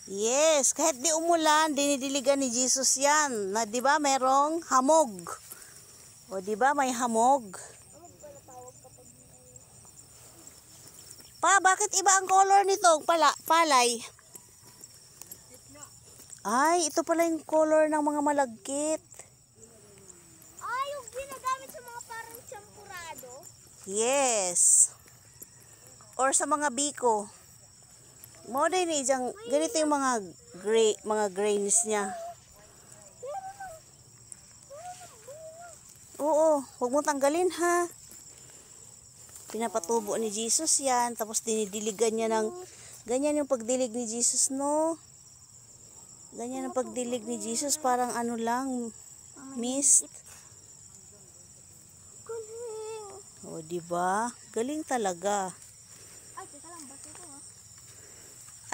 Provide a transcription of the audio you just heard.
Yes, kahit di umulan, dinidiligan ni Jesus yan. Na, di ba, merong hamog. O, di ba, may hamog. Pa, bakit iba ang color nito? Palay. Ay, ito pala yung color ng mga malagkit. Ay, yung ginagamit sa mga parang champurado? Yes. Or sa mga biko. Mo din ganito yung mga grains niya. Oo, huwag mo tanggalin ha. Pinapatubo ni Jesus yan, tapos dinidiligan niya ng ganyan yung pagdilig ni Jesus, no? Ganyan ang pagdilig ni Jesus, parang ano lang, mist. Galing. O, diba? Galing talaga.